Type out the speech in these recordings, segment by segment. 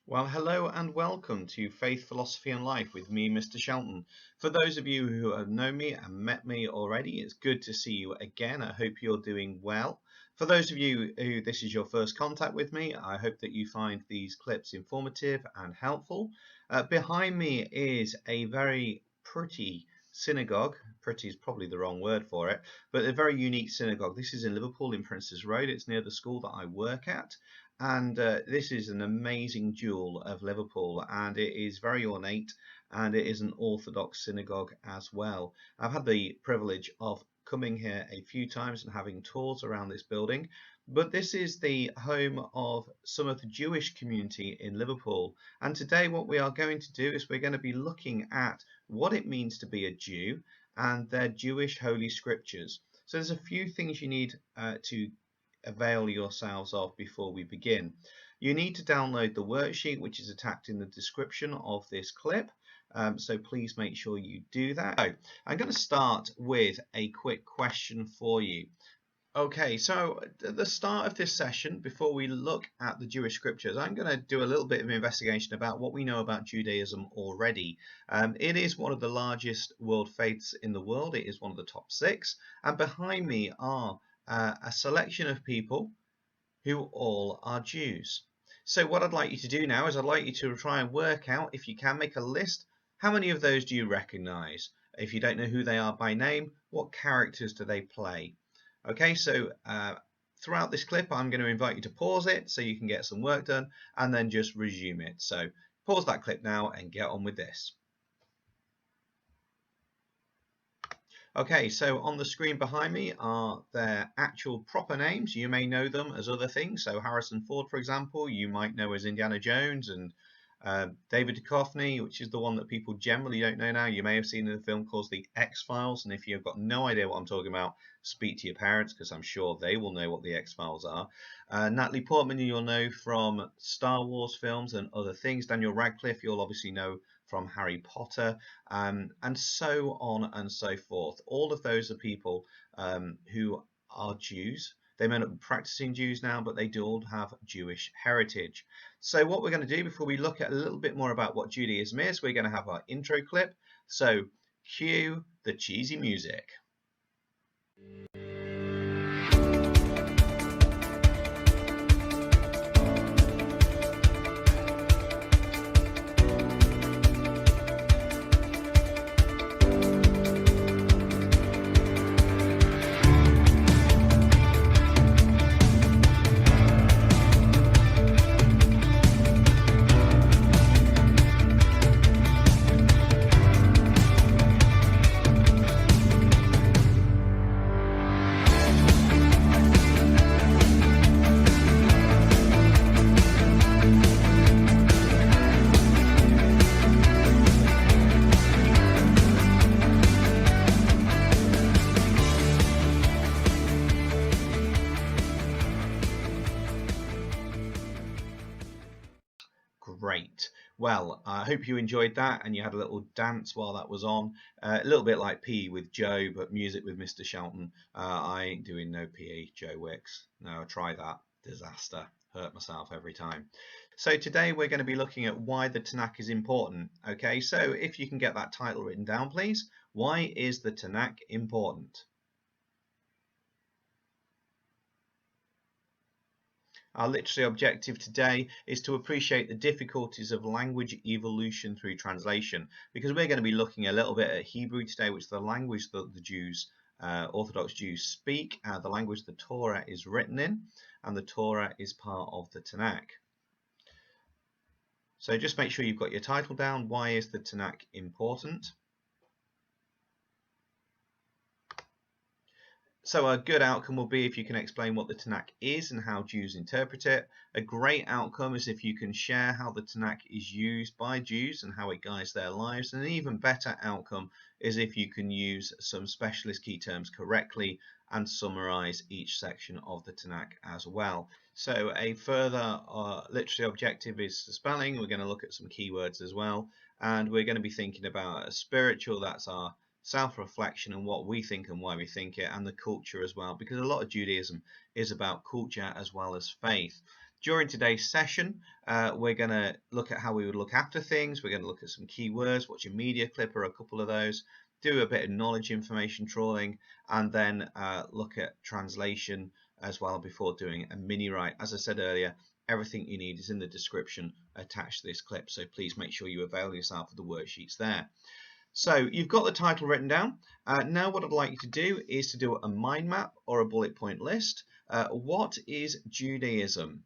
Well, hello and welcome to Faith, Philosophy and Life with me, Mr. Shelton. For those of you who have known me and met me already, it's good to see you again. I hope you're doing well. For those of you who this is your first contact with me, I hope that you find these clips informative and helpful. Behind me is a very pretty synagogue. Pretty is probably the wrong word for it, but a very unique synagogue. This is in Liverpool in Princes Road. It's near the school that I work at. And this is an amazing jewel of Liverpool, and it is very ornate, and it is an Orthodox synagogue as well. I've had the privilege of coming here a few times and having tours around this building, but this is the home of some of the Jewish community in Liverpool. And today what we are going to do is we're going to be looking at what it means to be a Jew and their Jewish holy scriptures. So there's a few things you need to avail yourselves of before we begin. You need to download the worksheet which is attached in the description of this clip, so please make sure you do that. So, I'm going to start with a quick question for you. Okay, so at the start of this session, before we look at the Jewish scriptures, I'm going to do a little bit of investigation about what we know about Judaism already. It is one of the largest world faiths in the world. It is one of the top 6, and behind me are a selection of people who all are Jews. So what I'd like you to do now is I'd like you to try and work out, if you can, make a list. How many of those do you recognize? If you don't know who they are by name, what characters do they play? Okay, so throughout this clip, I'm going to invite you to pause it so you can get some work done and then just resume it. So pause that clip now and get on with this. Okay, so on the screen behind me are their actual proper names. You may know them as other things. So Harrison Ford, for example, you might know as Indiana Jones, and David Duchovny, which is the one that people generally don't know now. You may have seen in a film called The X-Files, and if you've got no idea what I'm talking about, speak to your parents because I'm sure they will know what The X-Files are. Natalie Portman, you'll know from Star Wars films and other things. Daniel Radcliffe, you'll obviously know from Harry Potter, and so on and so forth. All of those are people who are Jews. They may not be practicing Jews now, but they do all have Jewish heritage. So what we're going to do before we look at a little bit more about what Judaism is, we're going to have our intro clip. So cue the cheesy music. Great. Well, I hope you enjoyed that and you had a little dance while that was on. A little bit like PE with Joe, but music with Mr. Shelton. I ain't doing no PE, Joe Wicks. No, I tried that. Disaster. Hurt myself every time. So today we're going to be looking at why the Tanakh is important. Okay, so if you can get that title written down, please. Why is the Tanakh important? Our literary objective today is to appreciate the difficulties of language evolution through translation, because we're going to be looking a little bit at Hebrew today, which is the language that the Jews, Orthodox Jews, speak, the language the Torah is written in, and the Torah is part of the Tanakh. So just make sure you've got your title down. Why is the Tanakh important? So a good outcome will be if you can explain what the Tanakh is and how Jews interpret it. A great outcome is if you can share how the Tanakh is used by Jews and how it guides their lives. And an even better outcome is if you can use some specialist key terms correctly and summarize each section of the Tanakh as well. So a further literary objective is spelling. We're going to look at some keywords as well. And we're going to be thinking about a spiritual, that's our self-reflection and what we think and why we think it, and the culture as well, because a lot of Judaism is about culture as well as faith. During today's session, we're going to look at how we would look after things. We're going to look at some keywords, watch a media clip or a couple of those, do a bit of knowledge information trawling, and then look at translation as well before doing a mini write. As I said earlier, everything you need is in the description attached to this clip, so please make sure you avail yourself of the worksheets there. So you've got the title written down. Now what I'd like you to do is to do a mind map or a bullet point list. What is Judaism?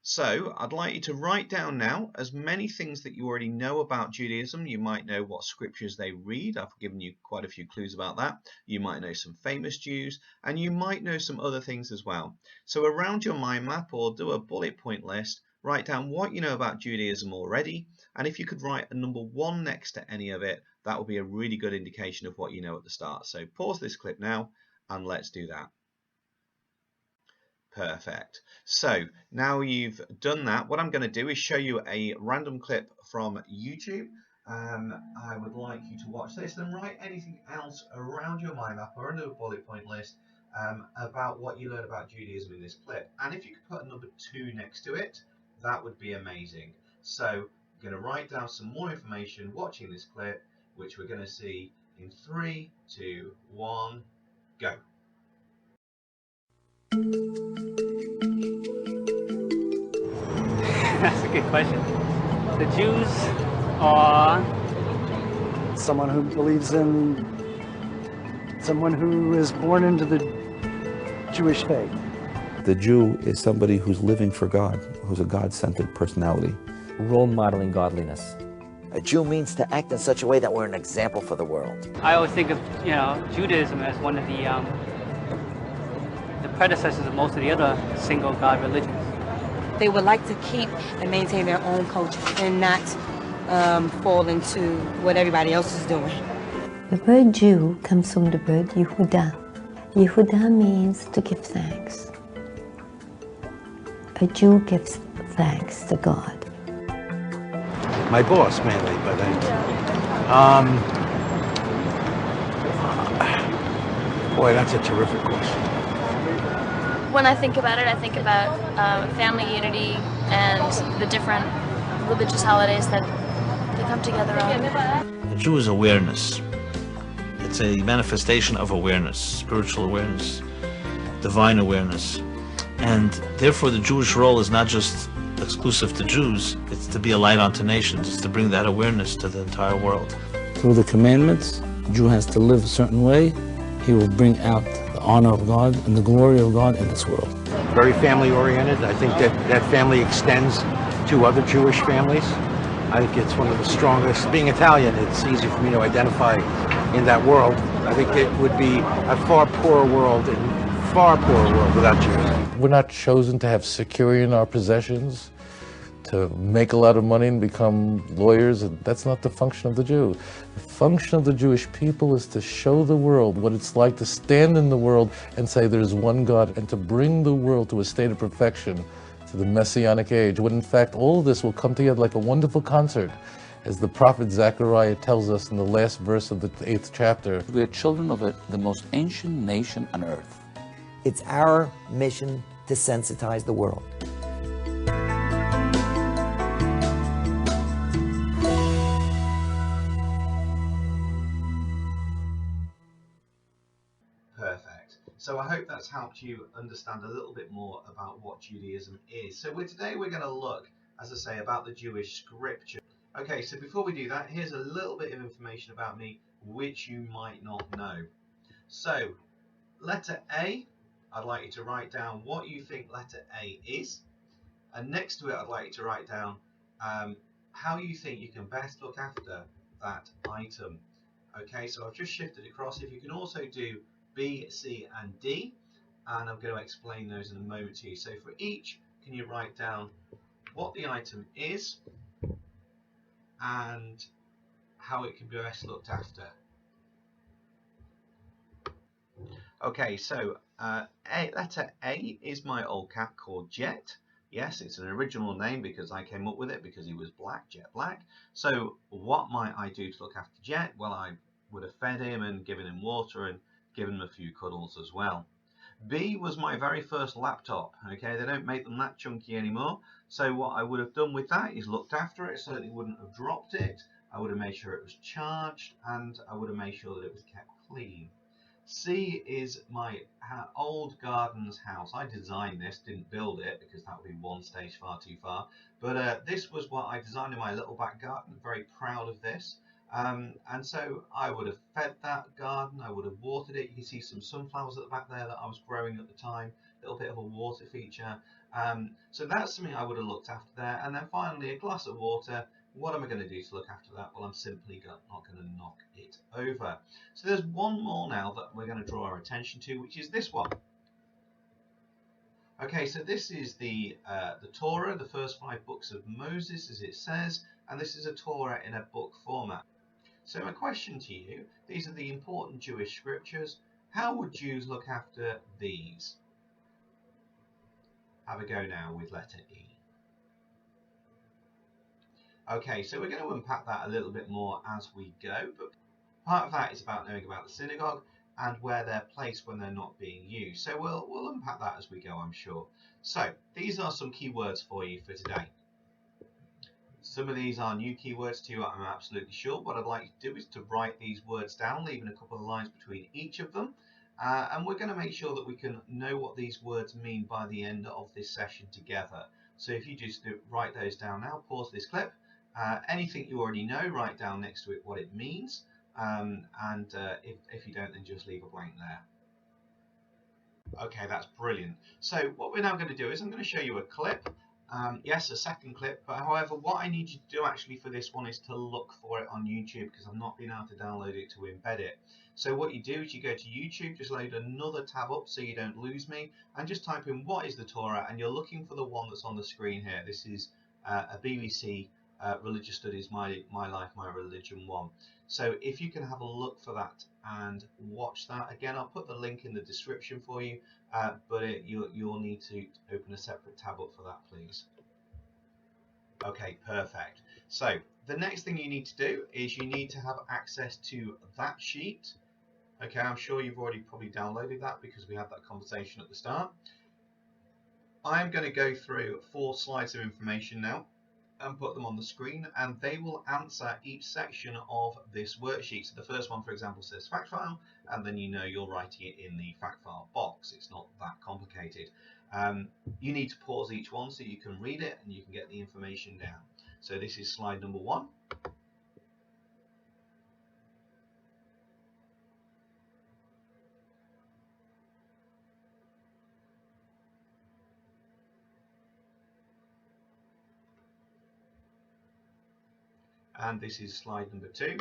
So I'd like you to write down now as many things that you already know about Judaism. You might know what scriptures they read. I've given you quite a few clues about that. You might know some famous Jews, and you might know some other things as well. So around your mind map, or do a bullet point list, write down what you know about Judaism already, and if you could write a number 1 next to any of it, that will be a really good indication of what you know at the start. So pause this clip now and let's do that. Perfect. So now you've done that, what I'm going to do is show you a random clip from YouTube. I would like you to watch this and write anything else around your mind map or under a bullet point list about what you learned about Judaism in this clip. And if you could put a number 2 next to it, that would be amazing. So I'm going to write down some more information watching this clip, which we're going to see in 3, 2, 1, go. That's a good question. The Jews are someone who believes in someone who is born into the Jewish faith. The Jew is somebody who's living for God, who's a God-centered personality. Role modeling godliness. A Jew means to act in such a way that we're an example for the world. I always think of Judaism as one of the predecessors of most of the other single God religions. They would like to keep and maintain their own culture and not fall into what everybody else is doing. The word Jew comes from the word Yehuda. Yehuda means to give thanks. A Jew gives thanks to God. My boss mainly, but boy, that's a terrific question. When I think about it, I think about family unity and the different religious holidays that they come together on. The Jew is awareness. It's a manifestation of awareness, spiritual awareness, divine awareness. And therefore the Jewish role is not just exclusive to Jews, it's to be a light unto nations, it's to bring that awareness to the entire world. Through the commandments, the Jew has to live a certain way. He will bring out the honor of God and the glory of God in this world. Very family oriented. I think that family extends to other Jewish families. I think it's one of the strongest. Being Italian, it's easy for me to identify in that world. I think it would be a far poorer world without Jews. We're not chosen to have security in our possessions, to make a lot of money and become lawyers. That's not the function of the Jew. The function of the Jewish people is to show the world what it's like to stand in the world and say there's one God, and to bring the world to a state of perfection, to the Messianic age, when in fact all of this will come together like a wonderful concert, as the prophet Zechariah tells us in the last verse of the 8th chapter. We are children of the most ancient nation on earth. It's our mission to sensitize the world. Perfect. So I hope that's helped you understand a little bit more about what Judaism is. So today we're going to look, as I say, about the Jewish scripture. Okay, so before we do that, here's a little bit of information about me which you might not know. So, letter A, I'd like you to write down what you think letter A is, and next to it I'd like you to write down how you think you can best look after that item. Okay, so I've just shifted across. If you can also do B, C and D, and I'm going to explain those in a moment to you. So for each, can you write down what the item is and how it can be best looked after? Okay, so letter A is my old cat called Jet. Yes, it's an original name because I came up with it because he was black, Jet Black. So what might I do to look after Jet? Well, I would have fed him and given him water and given him a few cuddles as well. B was my very first laptop. Okay, they don't make them that chunky anymore. So what I would have done with that is looked after it, certainly wouldn't have dropped it. I would have made sure it was charged, and I would have made sure that it was kept clean. C is my old garden's house. I designed this, didn't build it, because that would be one stage far too far. But this was what I designed in my little back garden. I'm very proud of this. And so I would have fed that garden, I would have watered it. You can see some sunflowers at the back there that I was growing at the time, a little bit of a water feature. So that's something I would have looked after there. And then finally, a glass of water. What am I going to do to look after that? Well, I'm simply not going to knock it over. So there's one more now that we're going to draw our attention to, which is this one. Okay, so this is the Torah, the first 5 books of Moses, as it says, and this is a Torah in a book format. So my question to you, these are the important Jewish scriptures. How would Jews look after these? Have a go now with letter E. Okay, so we're going to unpack that a little bit more as we go, but part of that is about knowing about the synagogue and where they're placed when they're not being used. So we'll unpack that as we go, I'm sure. So these are some keywords for you for today. Some of these are new keywords to you, I'm absolutely sure. What I'd like you to do is to write these words down, leaving a couple of lines between each of them. And we're going to make sure that we can know what these words mean by the end of this session together. So if you just write those down now, pause this clip. Anything you already know, write down next to it what it means. If you don't, then just leave a blank there. Okay, that's brilliant. So what we're now going to do is I'm going to show you a clip. Yes, a second clip, but however, what I need you to do actually for this one is to look for it on YouTube, because I've not been able to download it to embed it. So what you do is you go to YouTube, just load another tab up so you don't lose me, and just type in what is the Torah, and you're looking for the one that's on the screen here. This is a BBC Religious Studies, My Life, My Religion 1. So if you can have a look for that and watch that, again, I'll put the link in the description for you, but you'll need to open a separate tab up for that, please. Okay, perfect. So the next thing you need to do is you need to have access to that sheet. Okay, I'm sure you've already probably downloaded that because we had that conversation at the start. I'm going to go through 4 slides of information now and put them on the screen, and they will answer each section of this worksheet. So the first one, for example, says fact file, and then you know you're writing it in the fact file box. It's not that complicated. You need to pause each one so you can read it and you can get the information down. So this is slide number 1. And this is slide number 2.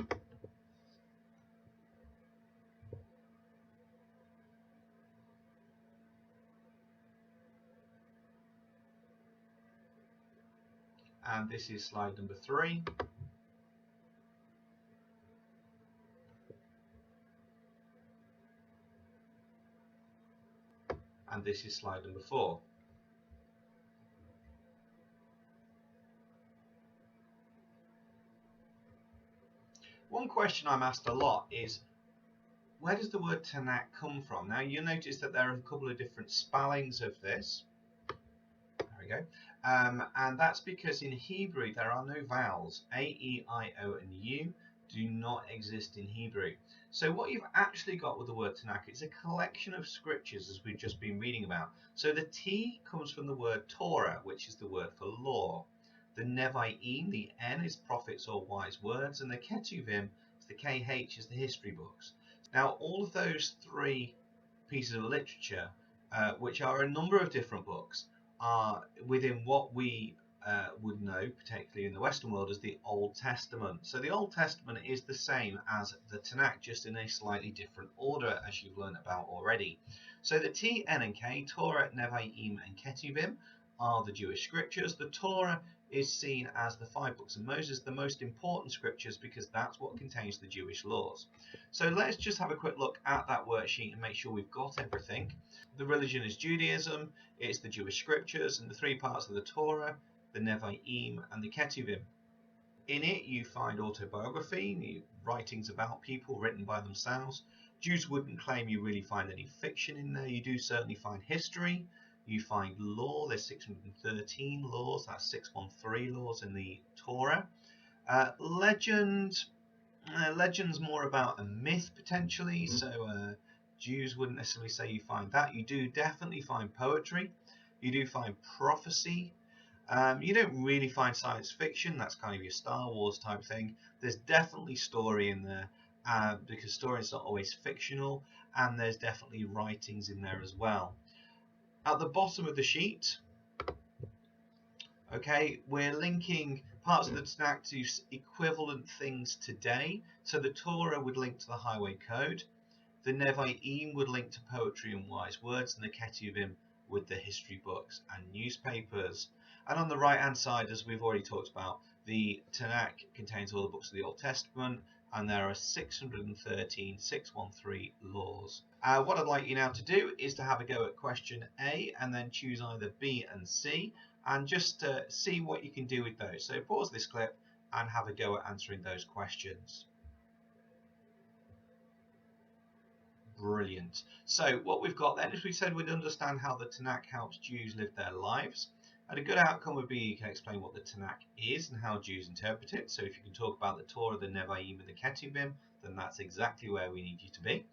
And this is slide number 3. And this is slide number 4. One question I'm asked a lot is, where does the word Tanakh come from? Now you'll notice that there are a couple of different spellings of this. There we go. And that's because in Hebrew there are no vowels. A, E, I, O and U do not exist in Hebrew. So what you've actually got with the word Tanakh is a collection of scriptures, as we've just been reading about. So the T comes from the word Torah, which is the word for law. The Nevi'im, the N, is prophets or wise words, and the Ketuvim, the KH, is the history books. Now, all of those 3 pieces of literature, which are a number of different books, are within what we would know, particularly in the Western world, as the Old Testament. So the Old Testament is the same as the Tanakh, just in a slightly different order, as you've learned about already. So the T, N and K, Torah, Nevi'im and Ketuvim, are the Jewish scriptures. The Torah is seen as the 5 books of Moses, the most important scriptures, because that's what contains the Jewish laws. So let's just have a quick look at that worksheet and make sure we've got everything. The religion is Judaism, it's the Jewish scriptures, and the 3 parts of the Torah, the Nevi'im and the Ketuvim. In it you find autobiography, writings about people written by themselves, Jews wouldn't claim you really find any fiction in there. You do certainly find history. You find law. There's 613 laws. That's 613 laws in the Torah. Legends more about a myth potentially. So Jews wouldn't necessarily say you find that. You do definitely find poetry. You do find prophecy. You don't really find science fiction. That's kind of your Star Wars type thing. There's definitely story in there. Because story is not always fictional, and there's definitely writings in there as well. At the bottom of the sheet, okay, we're linking parts of the Tanakh to equivalent things today. So the Torah would link to the Highway Code, the Nevi'im would link to poetry and wise words, and the Ketuvim with the history books and newspapers. And on the right hand side, as we've already talked about, the Tanakh contains all the books of the Old Testament, and there are 613 laws. What I'd like you now to do is to have a go at question A and then choose either B and C, and just see what you can do with those. So pause this clip and have a go at answering those questions. Brilliant. So what we've got then is we said we'd understand how the Tanakh helps Jews live their lives. And a good outcome would be you can explain what the Tanakh is and how Jews interpret it. So if you can talk about the Torah, the Nevi'im and the Ketuvim, then that's exactly where we need you to be.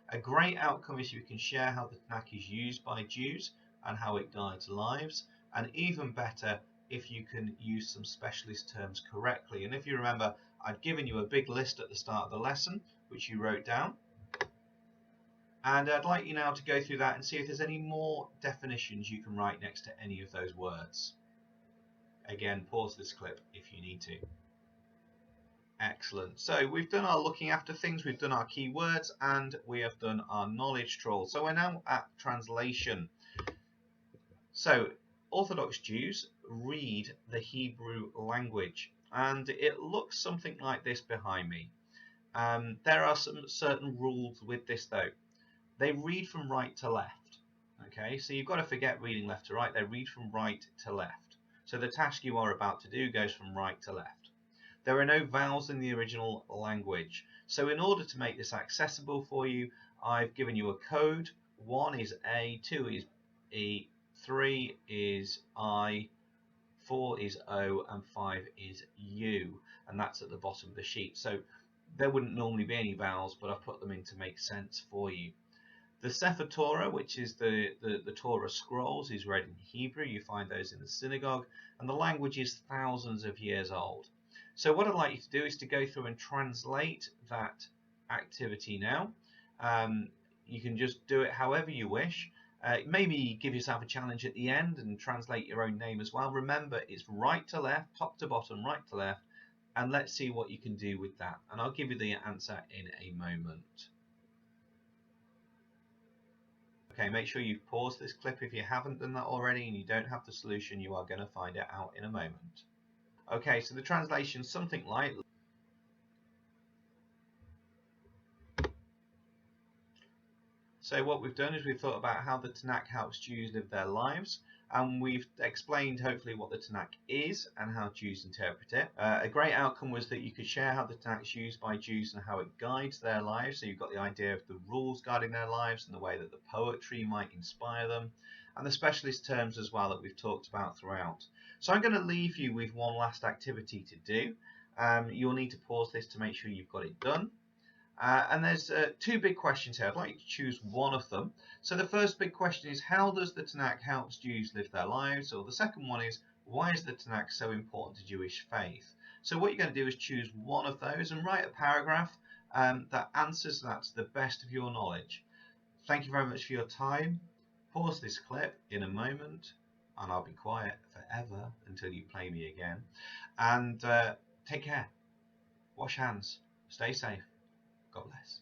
A great outcome is you can share how the Tanakh is used by Jews and how it guides lives. And even better, if you can use some specialist terms correctly. And if you remember, I'd given you a big list at the start of the lesson, which you wrote down. And I'd like you now to go through that and see if there's any more definitions you can write next to any of those words. Again, pause this clip if you need to. Excellent. So we've done our looking after things, we've done our keywords, and we have done our knowledge troll. So we're now at translation. So Orthodox Jews read the Hebrew language, and it looks something like this behind me. There are some certain rules with this though. They read from right to left. Okay, so you've got to forget reading left to right. They read from right to left. So the task you are about to do goes from right to left. There are no vowels in the original language. So in order to make this accessible for you, I've given you a code. 1 is A, 2 is E, 3 is I, 4 is O, and 5 is U. And that's at the bottom of the sheet. So there wouldn't normally be any vowels, but I've put them in to make sense for you. The Sefer Torah, which is the Torah scrolls, is read in Hebrew. You find those in the synagogue, and the language is thousands of years old. So what I'd like you to do is to go through and translate that activity now. You can just do it however you wish. Maybe give yourself a challenge at the end and translate your own name as well. Remember, it's right to left, top to bottom, right to left, and let's see what you can do with that. And I'll give you the answer in a moment. Okay, make sure you pause this clip if you haven't done that already and you don't have the solution. You are going to find it out in a moment. Okay, so the translation is something like, so what we've done is we've thought about how the Tanakh helps Jews live their lives, and we've explained hopefully what the Tanakh is and how Jews interpret it. A great outcome was that you could share how the Tanakh is used by Jews and how it guides their lives. So you've got the idea of the rules guiding their lives and the way that the poetry might inspire them, and the specialist terms as well that we've talked about throughout. So I'm going to leave you with one last activity to do. You'll need to pause this to make sure you've got it done. And there's two big questions here. I'd like you to choose one of them. So the first big question is, how does the Tanakh help Jews live their lives? Or the second one is, why is the Tanakh so important to Jewish faith? So what you're going to do is choose one of those and write a paragraph that answers that to the best of your knowledge. Thank you very much for your time. Pause this clip in a moment, and I'll be quiet forever until you play me again. And take care. Wash hands. Stay safe. God bless.